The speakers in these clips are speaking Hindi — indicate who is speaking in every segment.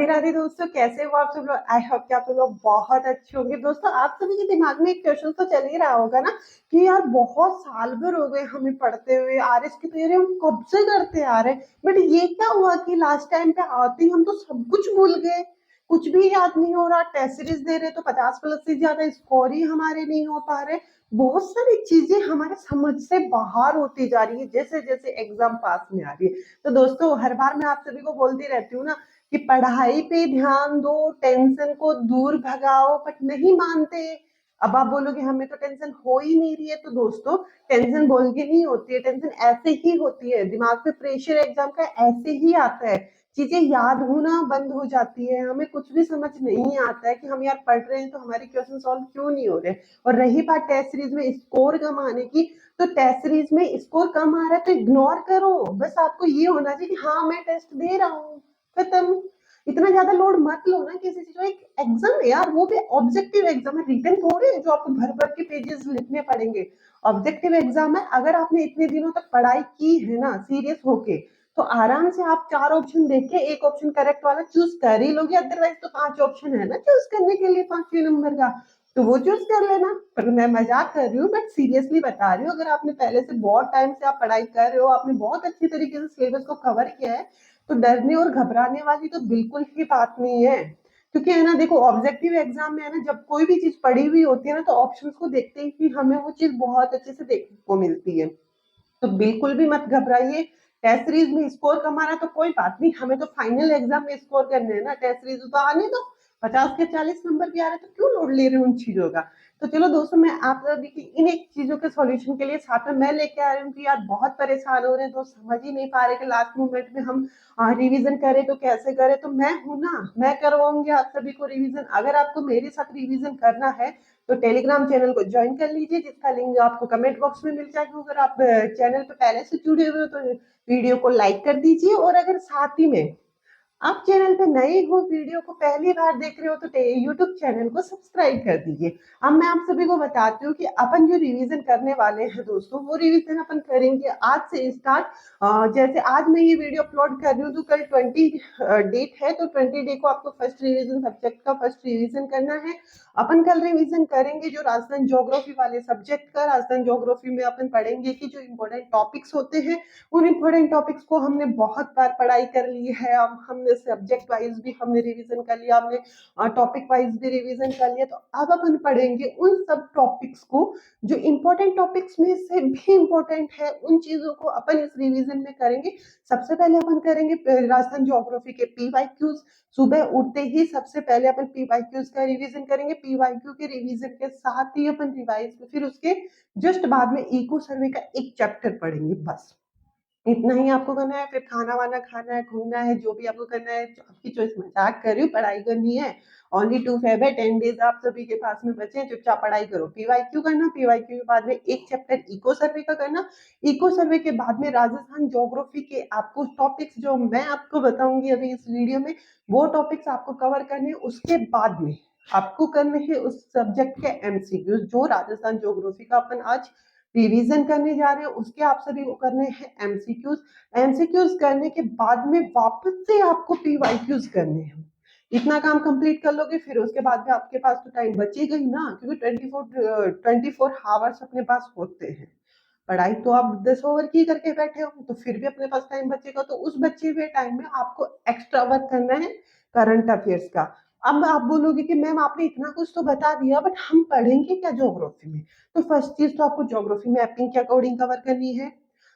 Speaker 1: राधे राधे दोस्तों, कैसे हो आप सब लोग। आई होप कि आप लोग बहुत अच्छे होंगे। दोस्तों, आप सभी के दिमाग में एक क्वेश्चन तो चल ही रहा होगा ना कि यार बहुत साल भर हो गए हमें पढ़ते हुए, आरएस की तैयारी हम कब से करते आ रहे हैं, बट ये क्या हुआ कि लास्ट टाइम पे आते ही हम तो सब कुछ भूल गए, कुछ भी याद नहीं हो रहा। टेस्ट सीरीज दे रहे तो 50 प्लस से ज्यादा स्कोर ही हमारे नहीं हो पा रहे। बहुत सारी चीजें हमारे समझ से बाहर होती जा रही है जैसे जैसे एग्जाम पास में आ रही है। तो दोस्तों, हर बार मैं आप सभी को बोलती रहती हूँ ना कि पढ़ाई पे ध्यान दो, टेंशन को दूर भगाओ, बट नहीं मानते। अब आप बोलोगे हमें तो टेंशन हो ही नहीं रही है, तो दोस्तों टेंशन बोल के नहीं होती है, टेंशन ऐसे ही होती है। दिमाग पे प्रेशर एग्जाम का ऐसे ही आता है, चीजें याद होना बंद हो जाती है, हमें कुछ भी समझ नहीं आता है कि हम यार पढ़ रहे हैं तो हमारे क्वेश्चन सॉल्व क्यों नहीं हो रहे। और रही बात टेस्ट सीरीज में स्कोर कम आने की, तो टेस्ट सीरीज में स्कोर कम आ रहा है तो इग्नोर करो। बस आपको ये होना चाहिए कि हाँ मैं टेस्ट दे रहा हूँ, खत्म। इतना ज्यादा लोड मत लो ना किसी चीज को। एक एग्जाम है यार, वो भी ऑब्जेक्टिव एग्जाम है, रिटन थोड़े है जो आपको भर भर के पेजेस लिखने पड़ेंगे। ऑब्जेक्टिव एग्जाम है। अगर आपने इतने दिनों तक पढ़ाई की है ना सीरियस होके, तो आराम से आप 4 ऑप्शन देख के एक ऑप्शन करेक्ट वाला चूज कर ही लोगे। अदरवाइज तो 5 ऑप्शन है ना चूज करने के लिए, 5वें नंबर का, तो वो चूज कर लेना। पर मैं मजाक कर रही हूँ, बट सीरियसली बता रही हूँ, अगर आपने पहले से बहुत टाइम से आप पढ़ाई कर रहे हो, आपने बहुत अच्छी तरीके से सिलेबस को कवर किया है, तो डरने और घबराने वाली तो बिल्कुल ही बात नहीं है। क्योंकि है ना, देखो ऑब्जेक्टिव एग्जाम में है ना, जब कोई भी चीज पढ़ी हुई होती है ना, तो ऑप्शंस को देखते ही हमें वो चीज बहुत अच्छे से देखने को मिलती है। तो बिल्कुल भी मत घबराइए। टेस्ट सीरीज में स्कोर कमाना तो कोई बात नहीं, हमें तो फाइनल एग्जाम में स्कोर करने हैं ना। टेस्ट सीरीज तो आने दो, 50 के 40 नंबर भी आ रहे हैं, तो क्यों लोड ले रहे हो उन चीजों का। तो चलो दोस्तों, मैं आप सभी की इन एक चीजों के सॉल्यूशन के लिए साथ में मैं लेके आ रही हूँ कि यार बहुत परेशान हो रहे हैं, तो समझ ही नहीं पा रहे कि लास्ट मोमेंट में हम रिवीजन करें तो कैसे करें। तो मैं हूं ना, मैं करवाऊंगी आप सभी को रिवीजन। अगर आपको मेरे साथ रिवीजन करना है तो टेलीग्राम चैनल को ज्वाइन कर लीजिए, जिसका लिंक आपको कमेंट बॉक्स में मिल जाएगा। अगर आप चैनल पे पहले से जुड़े हुए हो तो वीडियो को लाइक कर दीजिए, और अगर साथ ही में आप चैनल पे नए हो, वीडियो को पहली बार देख रहे हो, तो यूट्यूब चैनल को सब्सक्राइब कर दीजिए। अब मैं आप सभी को बताती हूँ कि अपन जो रिवीजन करने वाले हैं दोस्तों, वो रिवीजन अपन करेंगे आज से स्टार्ट। जैसे आज मैं ये वीडियो अपलोड कर रही हूँ तो कल 20 डेट है, तो 20 डे को आपको फर्स्ट रिवीजन सब्जेक्ट का फर्स्ट रिवीजन करना है। अपन कल रिवीजन करेंगे जो राजस्थान ज्योग्राफी वाले सब्जेक्ट का। राजस्थान ज्योग्राफी में अपन पढ़ेंगे कि जो इम्पोर्टेंट टॉपिक्स होते हैं, उन इम्पोर्टेंट टॉपिक्स को हमने बहुत बार पढ़ाई कर ली है। अब हमने सब्जेक्ट वाइज भी हमने रिवीजन कर लिया, हमने टॉपिक वाइज भी रिवीजन कर लिया। तो अब अपन पढ़ेंगे उन सब टॉपिक्स को जो इम्पोर्टेंट टॉपिक्स में से भी इम्पोर्टेंट है, उन चीजों को अपन इस रिवीजन में करेंगे। सबसे पहले अपन करेंगे राजस्थान ज्योग्राफी के पीवाईक्यूज। सुबह उठते ही सबसे पहले अपन पीवाईक्यूज का रिवीजन करेंगे। पीवाईक्यू के रिवीजन के साथ ही अपन रिवाइज, फिर उसके जस्ट बाद में इको सर्वे का एक चैप्टर पढ़ेंगे। बस इतना ही आपको करना है। फिर खाना वाना खाना है, घूमना है, जो भी आपको करना है। आपकी चॉइस, मजाक कर रही हूँ, पढ़ाई करनी है। ओनली 2 फेब है, 10 डेज आप सभी के पास में बचे हैं, चुपचाप पढ़ाई करो। पीवाईक्यू करना, पीवाईक्यू के बाद में एक चैप्टर इको सर्वे का करना। इको सर्वे के बाद में राजस्थान ज्योग्राफी के आपको टॉपिक्स जो मैं आपको बताऊंगी अभी इस वीडियो में, वो टॉपिक्स आपको कवर करने। उसके बाद में आपको करने हैं उस सब्जेक्ट के एमसीक्यूज, जो राजस्थान ज्योग्राफी का अपन आज रिवीजन करने जा रहे हैं, उसके आप सभी को करने हैं एमसीक्यूज। एमसीक्यूज करने के बाद में वापस से आपको पीवाईक्यूज करने हैं। इतना काम कंप्लीट कर लोगे, फिर उसके बाद में आपके पास तो टाइम बचेगा ही ना, क्योंकि 24 आवर्स अपने पास होते हैं। पढ़ाई तो आप 10 ओवर की करके बैठे हो, तो फिर भी अपने पास टाइम बचेगा। तो उस बचे हुए टाइम में आपको एक्स्ट्रा वर्क करना है करंट अफेयर्स का। अब आप बोलोगे कि मैम आपने इतना कुछ तो बता दिया, बट हम पढ़ेंगे क्या ज्योग्राफी में। तो फर्स्ट चीज तो आपको ज्योग्राफी मैपिंग के अकॉर्डिंग कवर करनी है।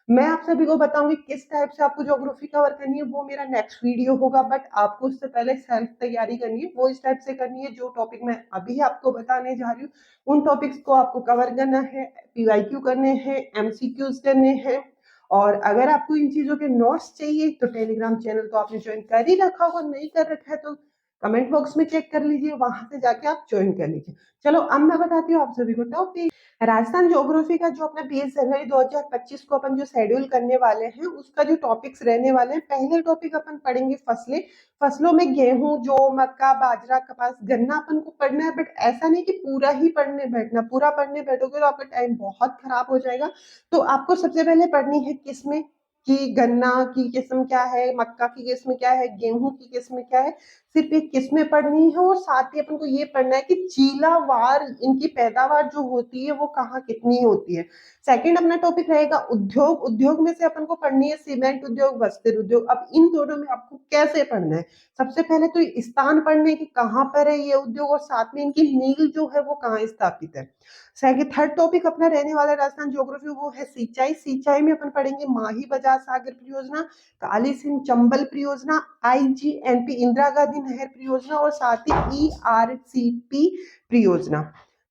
Speaker 1: मैं आप सभी को बताऊंगी किस टाइप से आपको ज्योग्राफी कवर करनी है, वो मेरा नेक्स्ट वीडियो होगा। बट आपको उससे पहले सेल्फ तैयारी करनी है, वो इस टाइप से करनी है। जो टॉपिक मैं अभी आपको बताने जा रही हूँ, उन टॉपिक्स को आपको कवर करना है, पीवाईक्यू करने हैं, एमसीक्यूज करने हैं। और अगर आपको इन चीजों के नोट्स चाहिए तो टेलीग्राम चैनल तो आपने ज्वाइन कर ही रखा होगा, नहीं कर रखा है तो कमेंट बॉक्स में चेक कर लीजिए, वहां से जाके आप ज्वाइन कर लीजिए। चलो अब मैं बताती हूँ आप सभी को टॉपिक। राजस्थान ज्योग्राफी का जो अपना 20 जनवरी 2025 को अपन जो शेड्यूल करने वाले हैं, उसका जो टॉपिक्स रहने वाले हैं, पहले टॉपिक अपन पढ़ेंगे फसलें। फसलों में गेहूं, जौ, मक्का, बाजरा, कपास, गन्ना अपन को पढ़ना है। बट ऐसा नहीं कि पूरा ही पढ़ने बैठना, पूरा पढ़ने बैठोगे तो आपका टाइम बहुत खराब हो जाएगा। तो आपको सबसे पहले पढ़नी है किसमें, कि गन्ना की किस्म क्या है, मक्का की किस्म क्या है, गेहूं की किस्म क्या है, सिर्फ ये किस्में पढ़नी है। और साथ ही अपन को ये पढ़ना है कि जिलावार इनकी पैदावार जो होती है वो कहाँ कितनी होती है। सेकंड अपना टॉपिक रहेगा उद्योग। उद्योग में से अपन को पढ़नी है सीमेंट उद्योग, वस्त्र उद्योग। अब इन दोनों में आपको कैसे पढ़ना है, सबसे पहले तो स्थान पढ़ने की कहाँ पर है ये उद्योग, और साथ में इनकी मील जो है वो कहाँ स्थापित है। सेकंड थर्ड टॉपिक अपना रहने वाला राजस्थान ज्योग्राफी, वो है सिंचाई। सिंचाई में अपन पढ़ेंगे माही बजाज सागर परियोजना, काली सिंध चंबल परियोजना, IGNP इंदिरा गांधी नहर परियोजना, और साथ ही ERCP परियोजना।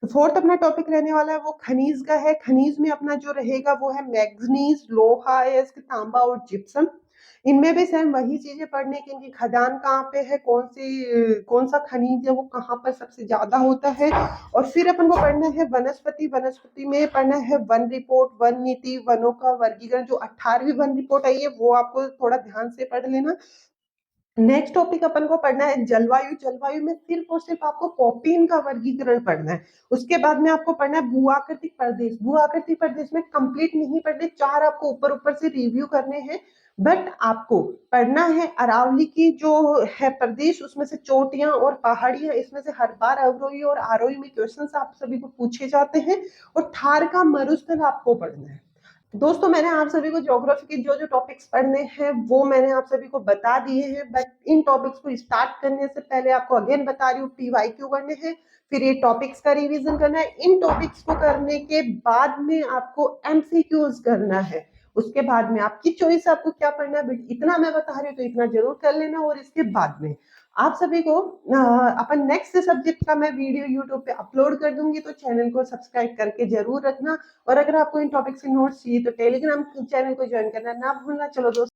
Speaker 1: तो फोर्थ अपना टॉपिक रहने वाला है वो खनिज का है। खनिज में अपना जो रहेगा वो है मैग्नीज, लोहा, अयस्क, तांबा और जिप्सम। इनमें भी सेम वही चीजें पढ़ने की, इनकी खदान कहाँ पे है, कौन सा खनिज है वो कहाँ पर सबसे ज्यादा होता है। और फिर अपन को पढ़ना है वनस्पति। वनस्पति में पढ़ना है वन रिपोर्ट, वन नीति, वनों का वर्गीकरण। जो 18वीं वन रिपोर्ट आई है वो आपको थोड़ा ध्यान से पढ़ लेना। नेक्स्ट टॉपिक अपन को पढ़ना है जलवायु। जलवायु में सिर्फ और सिर्फ आपको पॉपिन का वर्गीकरण पढ़ना है। उसके बाद में आपको पढ़ना है भूआकृतिक प्रदेश। भूआकृतिक प्रदेश में कंप्लीट नहीं पढ़ने, 4 आपको ऊपर ऊपर से रिव्यू करने हैं। बट आपको पढ़ना है अरावली की जो है प्रदेश, उसमें से चोटियां और पहाड़ियां, इसमें से हर बार अवरोही और आरोही में क्वेश्चन आप सभी को पूछे जाते हैं। और थार का मरुस्थल आपको पढ़ना है। दोस्तों मैंने आप सभी को ज्योग्राफी के जो जो टॉपिक्स पढ़ने हैं वो मैंने आप सभी को बता दिए हैं। बट इन टॉपिक्स को स्टार्ट करने से पहले आपको अगेन बता रही हूँ PYQ करने हैं, फिर ये टॉपिक्स का रिवीजन करना है। इन टॉपिक्स को करने के बाद में आपको MCQs करना है। उसके बाद में आपकी चॉइस, आपको क्या पढ़ना है। बट इतना मैं बता रही हूँ तो इतना जरूर कर लेना। और इसके बाद में आप सभी को अपन नेक्स्ट सब्जेक्ट का मैं वीडियो यूट्यूब पे अपलोड कर दूंगी, तो चैनल को सब्सक्राइब करके जरूर रखना। और अगर आपको इन टॉपिक से नोट्स चाहिए तो टेलीग्राम चैनल को ज्वाइन करना ना भूलना। चलो दोस्तों।